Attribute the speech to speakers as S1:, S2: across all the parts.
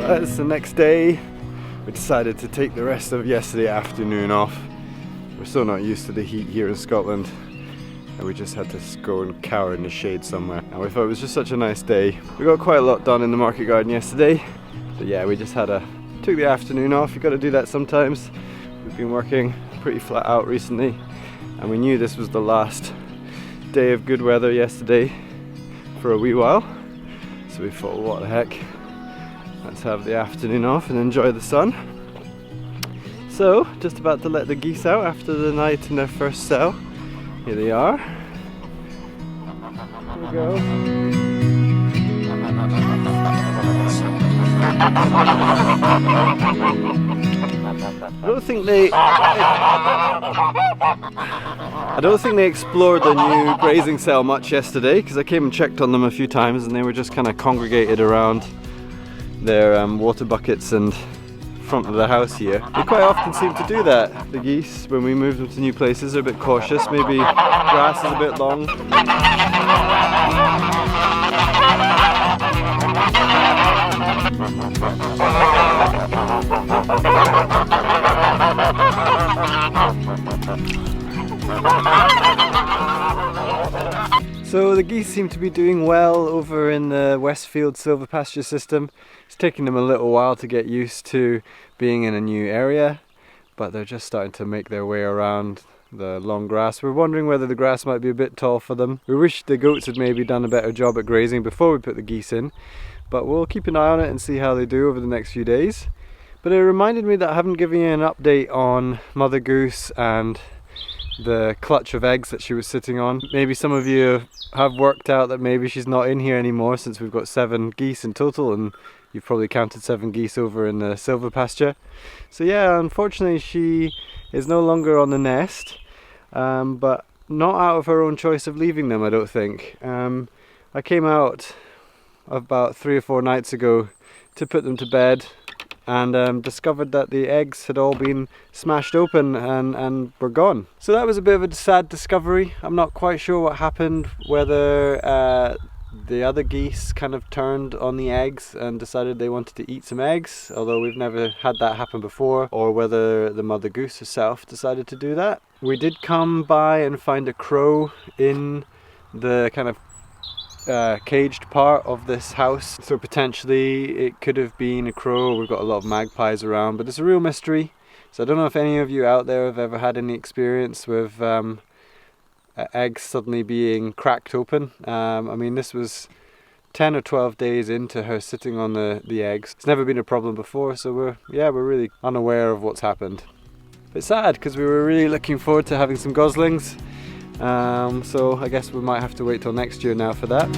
S1: It's the next day. We decided to take the rest of yesterday afternoon off. We're so not used to the heat here in Scotland, and we just had to go and cower in the shade somewhere. And we thought it was just such a nice day. We got quite a lot done in the market garden yesterday. So yeah, we just took the afternoon off. You got to do that sometimes. We've been working pretty flat out recently, and we knew this was the last day of good weather yesterday for a wee while. So we thought, what the heck, let's have the afternoon off and enjoy the sun. So, just about to let the geese out after the night in their first cell. Here they are. Here we go. I don't think they explored the new grazing cell much yesterday, because I came and checked on them a few times and they were just kind of congregated around their water buckets and front of the house here. They quite often seem to do that, the geese, when we move them to new places. They're a bit cautious, maybe grass is a bit long. So the geese seem to be doing well over in the Westfield silvopasture system. It's taking them a little while to get used to being in a new area, but they're just starting to make their way around the long grass. We're wondering whether the grass might be a bit tall for them. We wish the goats had maybe done a better job at grazing before we put the geese in, but we'll keep an eye on it and see how they do over the next few days. But it reminded me that I haven't given you an update on Mother Goose and the clutch of eggs that she was sitting on. Maybe some of you have worked out that maybe she's not in here anymore, since we've got 7 geese in total, and you've probably counted 7 geese over in the silvopasture. So yeah, unfortunately she is no longer on the nest, but not out of her own choice of leaving them, I don't think. I came out about 3 or 4 nights ago to put them to bed, and discovered that the eggs had all been smashed open and were gone. So that was a bit of a sad discovery. I'm not quite sure what happened, whether the other geese kind of turned on the eggs and decided they wanted to eat some eggs, although we've never had that happen before, or whether the mother goose herself decided to do that. We did come by and find a crow in the kind of caged part of this house, so potentially it could have been a crow. We've got a lot of magpies around, but it's a real mystery. So I don't know if any of you out there have ever had any experience with eggs suddenly being cracked open. I mean, this was 10 or 12 days into her sitting on the eggs. It's never been a problem before, so we're really unaware of what's happened. It's sad because we were really looking forward to having some goslings. So I guess we might have to wait till next year now for that.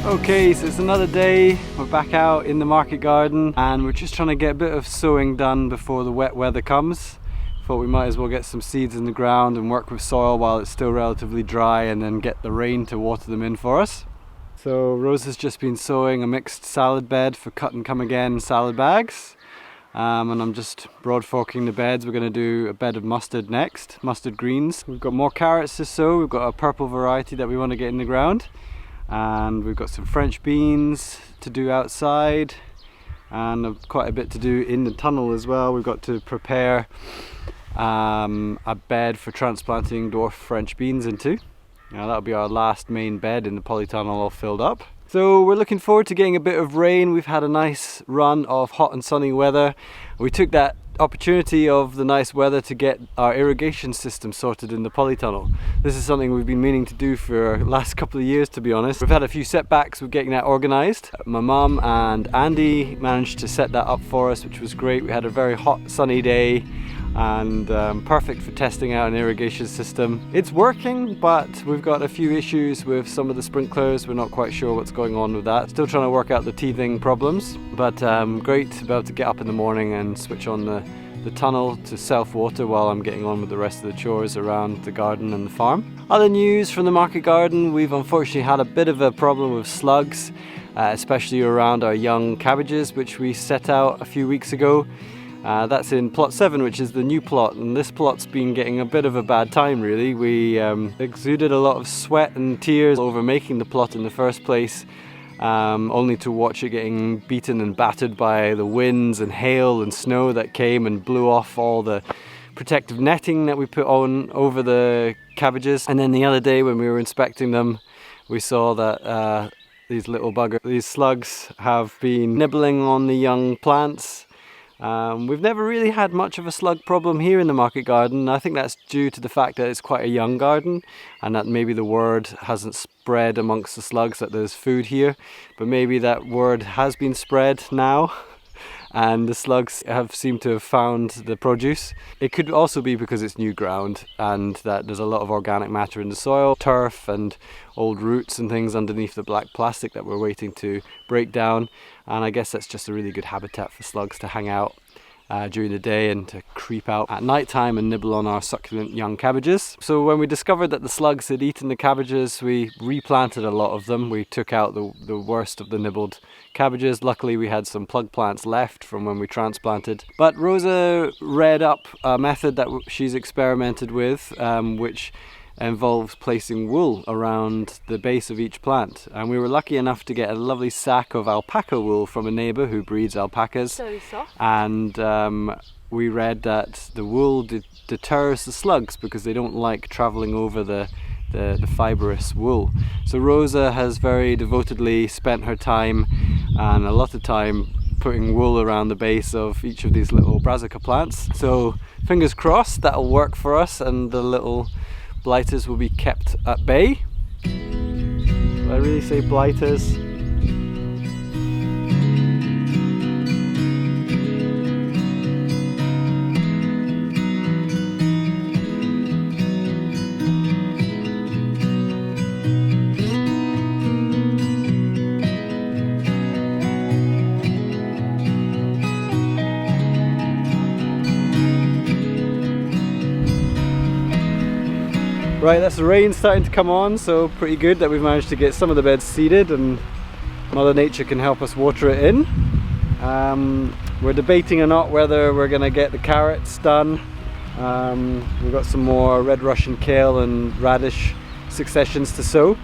S1: Okay, so it's another day. We're back out in the market garden and we're just trying to get a bit of sowing done before the wet weather comes. Thought we might as well get some seeds in the ground and work with soil while it's still relatively dry, and then get the rain to water them in for us. So Rosa's just been sowing a mixed salad bed for cut and come again salad bags. And I'm just broad forking the beds. We're going to do a bed of mustard next, mustard greens. We've got more carrots to sow. We've got a purple variety that we want to get in the ground. And we've got some French beans to do outside. and quite a bit to do in the tunnel as well. We've got to prepare a bed for transplanting dwarf French beans into. Now that'll be our last main bed in the polytunnel all filled up. So we're looking forward to getting a bit of rain. We've had a nice run of hot and sunny weather. We took that opportunity of the nice weather to get our irrigation system sorted in the polytunnel. This is something we've been meaning to do for the last couple of years, to be honest. We've had a few setbacks with getting that organised. My mum and Andy managed to set that up for us, which was great. We had a very hot sunny day and perfect for testing out an irrigation system. It's working, but we've got a few issues with some of the sprinklers. We're not quite sure what's going on with that. Still trying to work out the teething problems, but great to be able to get up in the morning and switch on the tunnel to self-water while I'm getting on with the rest of the chores around the garden and the farm. Other news from the market garden, we've unfortunately had a bit of a problem with slugs, especially around our young cabbages, which we set out a few weeks ago. That's in plot 7, which is the new plot, and this plot's been getting a bit of a bad time really. We exuded a lot of sweat and tears over making the plot in the first place, only to watch it getting beaten and battered by the winds and hail and snow that came and blew off all the protective netting that we put on over the cabbages. And then the other day when we were inspecting them, we saw that these slugs have been nibbling on the young plants. We've never really had much of a slug problem here in the market garden. I think that's due to the fact that it's quite a young garden and that maybe the word hasn't spread amongst the slugs that there's food here, but maybe that word has been spread now and the slugs have seemed to have found the produce. It could also be because it's new ground and that there's a lot of organic matter in the soil, turf and old roots and things underneath the black plastic that we're waiting to break down, and I guess that's just a really good habitat for slugs to hang out during the day and to creep out at night time and nibble on our succulent young cabbages. So when we discovered that the slugs had eaten the cabbages, we replanted a lot of them. We took out the worst of the nibbled cabbages. Luckily we had some plug plants left from when we transplanted. But Rosa read up a method that she's experimented with, which involves placing wool around the base of each plant, and we were lucky enough to get a lovely sack of alpaca wool from a neighbour who breeds alpacas.
S2: So soft.
S1: And we read that the wool deters the slugs because they don't like travelling over the fibrous wool. So Rosa has very devotedly spent her time and a lot of time putting wool around the base of each of these little brassica plants. So fingers crossed that'll work for us and the little blighters will be kept at bay. Did I really say blighters? Right, that's the rain starting to come on, so pretty good that we've managed to get some of the beds seeded and Mother Nature can help us water it in. We're debating or not whether we're going to get the carrots done. We've got some more red Russian kale and radish successions to sow.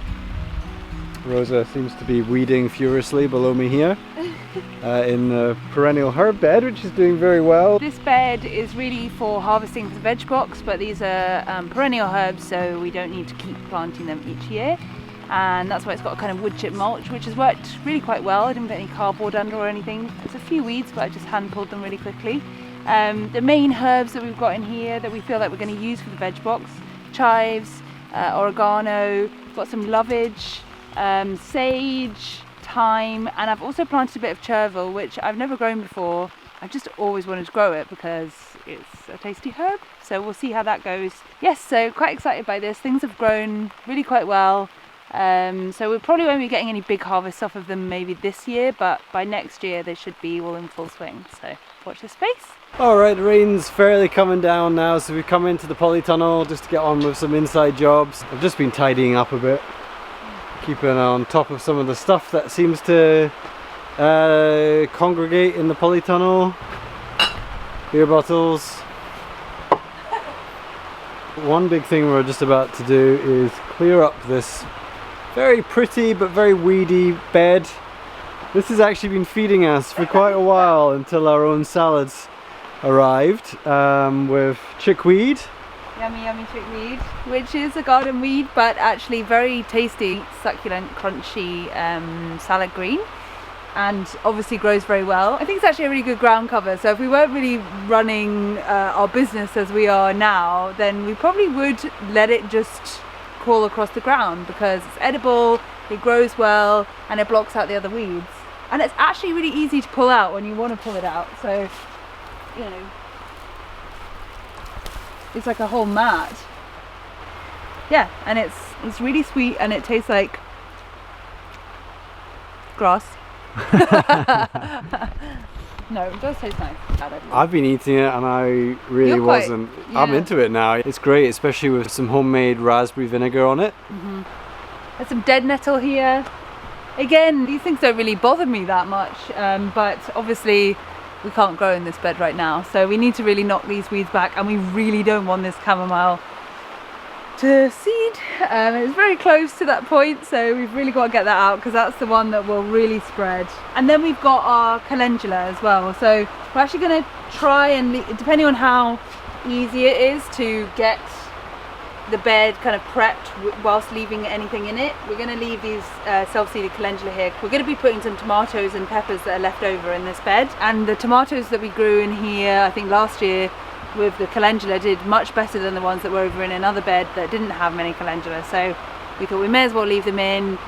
S1: Rosa seems to be weeding furiously below me here in the perennial herb bed, which is doing very well.
S2: This bed is really for harvesting for the veg box, but these are perennial herbs, so we don't need to keep planting them each year, and that's why it's got a kind of wood chip mulch, which has worked really quite well. I didn't put any cardboard under or anything. There's a few weeds, but I just hand pulled them really quickly. The main herbs that we've got in here that we feel like we're going to use for the veg box: chives, oregano, got some lovage, sage, thyme, and I've also planted a bit of chervil, which I've never grown before. I've just always wanted to grow it because it's a tasty herb, so we'll see how that goes. Yes, so quite excited by this. Things have grown really quite well, so we probably won't be getting any big harvests off of them maybe this year, but by next year they should be all in full swing, so watch this space.
S1: Alright, the rain's fairly coming down now, so we've come into the polytunnel just to get on with some inside jobs. I've just been tidying up a bit, keeping on top of some of the stuff that seems to congregate in the polytunnel. Beer bottles. One big thing we're just about to do is clear up this very pretty but very weedy bed. This has actually been feeding us for quite a while until our own salads arrived with chickweed.
S2: Yummy, yummy chickweed, which is a garden weed, but actually very tasty, succulent, crunchy salad green, and obviously grows very well. I think it's actually a really good ground cover, so if we weren't really running our business as we are now, then we probably would let it just crawl across the ground, because it's edible, it grows well, and it blocks out the other weeds. And it's actually really easy to pull out when you want to pull it out, so, you know, it's like a whole mat. Yeah, and it's really sweet, and it tastes like grass. No, it does taste nice.
S1: I've been eating it and I really wasn't. Yeah. I'm into it now. It's great, especially with some homemade raspberry vinegar on it.
S2: Mm-hmm. There's some dead nettle here. Again, these things don't really bother me that much, but obviously we can't grow in this bed right now, so we need to really knock these weeds back, and we really don't want this chamomile to seed. It's very close to that point, so we've really got to get that out, because that's the one that will really spread. And then we've got our calendula as well, so we're actually going to try and, depending on how easy it is to get the bed kind of prepped whilst leaving anything in it, we're going to leave these self-seeded calendula here. We're going to be putting some tomatoes and peppers that are left over in this bed, and the tomatoes that we grew in here, I think last year with the calendula, did much better than the ones that were over in another bed that didn't have many calendula, so we thought we may as well leave them in.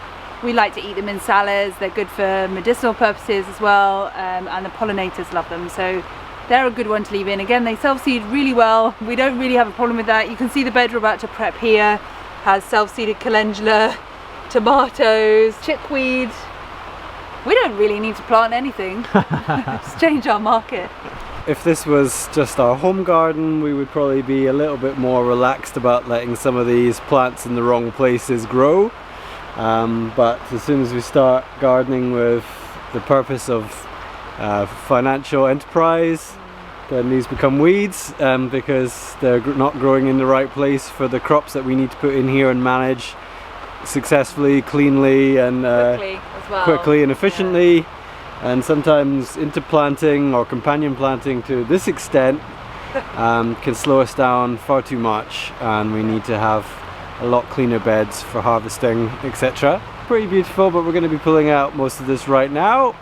S2: We like to eat them in salads, they're good for medicinal purposes as well, and the pollinators love them, so they're a good one to leave in. Again, they self-seed really well. We don't really have a problem with that. You can see the bed we're about to prep here has self-seeded calendula, tomatoes, chickweed. We don't really need to plant anything. Just change our market.
S1: If this was just our home garden, we would probably be a little bit more relaxed about letting some of these plants in the wrong places grow. But as soon as we start gardening with the purpose of financial enterprise, then these become weeds, because they're not growing in the right place for the crops that we need to put in here and manage successfully, cleanly, and quickly and efficiently. Yeah. And sometimes interplanting or companion planting to this extent can slow us down far too much, and we need to have a lot cleaner beds for harvesting, etc. Pretty beautiful, but we're going to be pulling out most of this right now.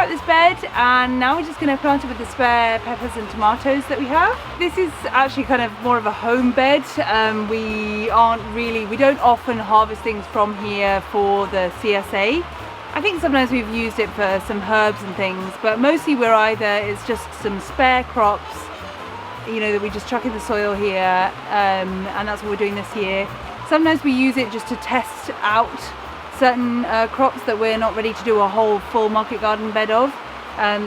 S1: This bed, and now we're just going to plant it with the spare peppers and tomatoes that we have. This is actually kind of more of a home bed. We don't often harvest things from here for the CSA. I think sometimes we've used it for some herbs and things, but mostly it's just some spare crops, you know, that we just chuck in the soil here, and that's what we're doing this year. Sometimes we use it just to test out certain crops that we're not ready to do a whole full market garden bed of.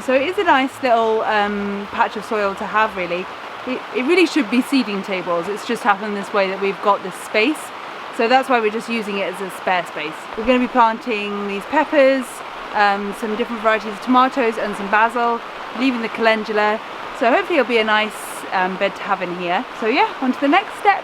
S1: So it is a nice little patch of soil to have, really. It really should be seeding tables. It's just happened this way that we've got this space. So that's why we're just using it as a spare space. We're going to be planting these peppers, some different varieties of tomatoes and some basil, leaving the calendula. So hopefully it'll be a nice bed to have in here. So yeah, on to the next step.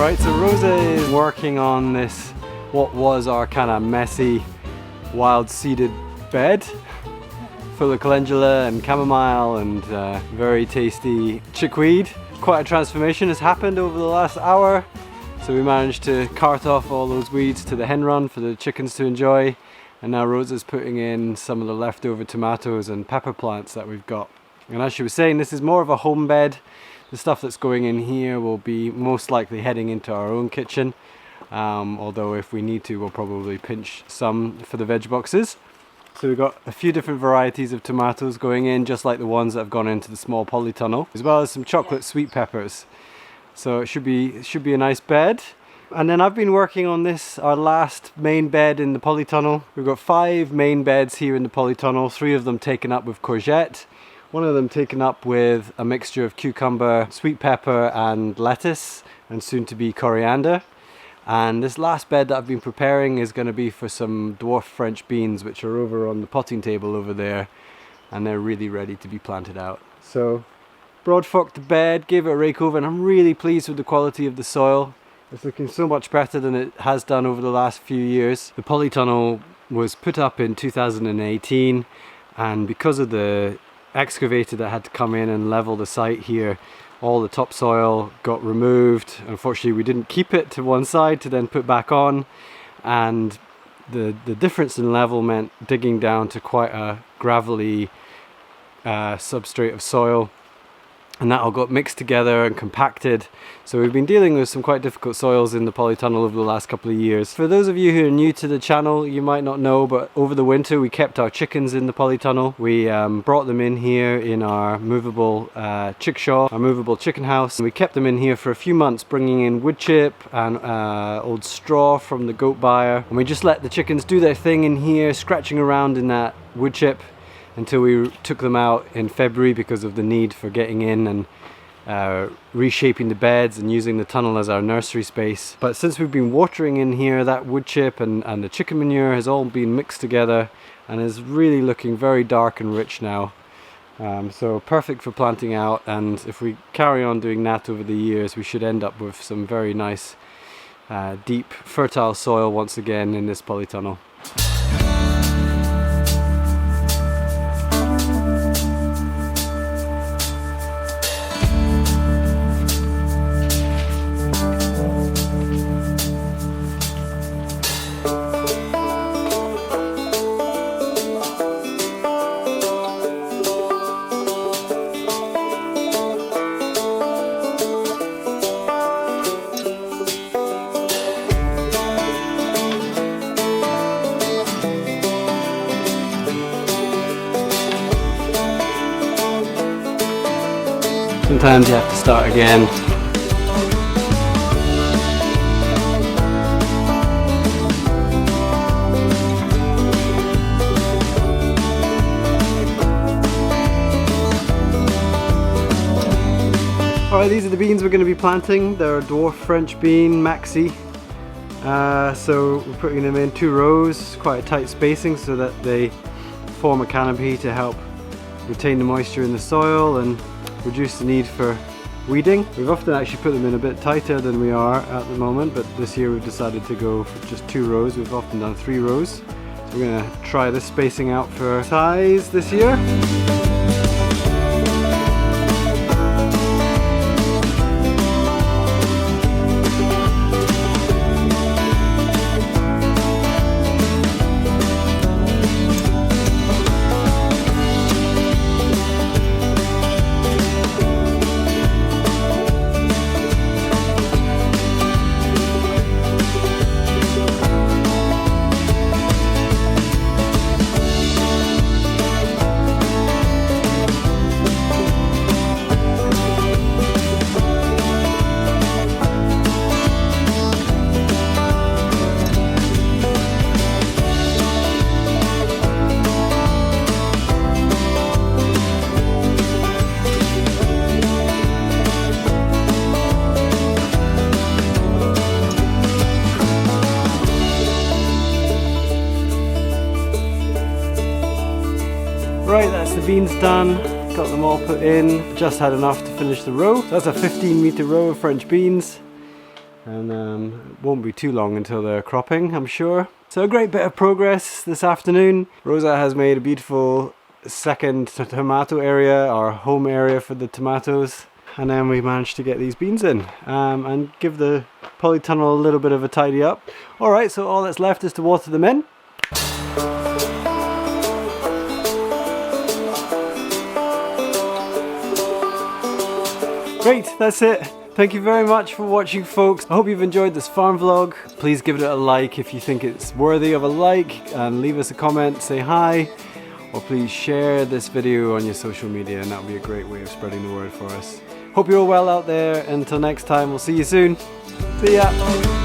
S1: Alright, so Rosa is working on this, what was our kind of messy, wild seeded bed, full of calendula and chamomile and very tasty chickweed. Quite a transformation has happened over the last hour. So we managed to cart off all those weeds to the hen run for the chickens to enjoy. And now Rosa's putting in some of the leftover tomatoes and pepper plants that we've got. And as she was saying, this is more of a home bed. The stuff that's going in here will be most likely heading into our own kitchen. Although if we need to, we'll probably pinch some for the veg boxes. So we've got a few different varieties of tomatoes going in, just like the ones that have gone into the small polytunnel, as well as some chocolate sweet peppers. So it should be a nice bed. And then I've been working on this, our last main bed in the polytunnel. We've got 5 main beds here in the polytunnel, 3 of them taken up with courgette, 1 of them taken up with a mixture of cucumber, sweet pepper and lettuce, and soon to be coriander. And this last bed that I've been preparing is going to be for some dwarf French beans, which are over on the potting table over there, and they're really ready to be planted out. So broad forked the bed, gave it a rake over, and I'm really pleased with the quality of the soil. It's looking so much better than it has done over the last few years. The polytunnel was put up in 2018, and because of the excavator that had to come in and level the site here, all the topsoil got removed. Unfortunately, we didn't keep it to one side to then put back on, and the difference in level meant digging down to quite a gravelly substrate of soil, and that all got mixed together and compacted. So we've been dealing with some quite difficult soils in the polytunnel over the last couple of years. For those of you who are new to the channel, you might not know, but over the winter we kept our chickens in the polytunnel. We brought them in here in our movable chickshaw, our movable chicken house. And we kept them in here for a few months, bringing in wood chip and old straw from the goat byre. And we just let the chickens do their thing in here, scratching around in that wood chip, until we took them out in February because of the need for getting in and reshaping the beds and using the tunnel as our nursery space. But since we've been watering in here, that wood chip and the chicken manure has all been mixed together and is really looking very dark and rich now. So perfect for planting out, and if we carry on doing that over the years, we should end up with some very nice deep fertile soil once again in this polytunnel. Sometimes you have to start again. Alright, these are the beans we're going to be planting. They're a dwarf French bean, maxi. So we're putting them in 2 rows, quite a tight spacing so that they form a canopy to help retain the moisture in the soil and reduce the need for weeding. We've often actually put them in a bit tighter than we are at the moment, but this year we've decided to go for just 2 rows. We've often done 3 rows. So we're going to try this spacing out for size this year. Right, that's the beans done. Got them all put in. Just had enough to finish the row. So that's a 15-meter row of French beans. and it won't be too long until they're cropping, I'm sure. So a great bit of progress this afternoon. Rosa has made a beautiful second tomato area, our home area for the tomatoes, and then we managed to get these beans in and give the polytunnel a little bit of a tidy up. Alright, so all that's left is to water them in. Great, that's it. Thank you very much for watching, folks. I hope you've enjoyed this farm vlog. Please give it a like if you think it's worthy of a like, and leave us a comment, say hi, or please share this video on your social media, and that would be a great way of spreading the word for us. Hope you're all well out there. Until next time, we'll see you soon. See ya.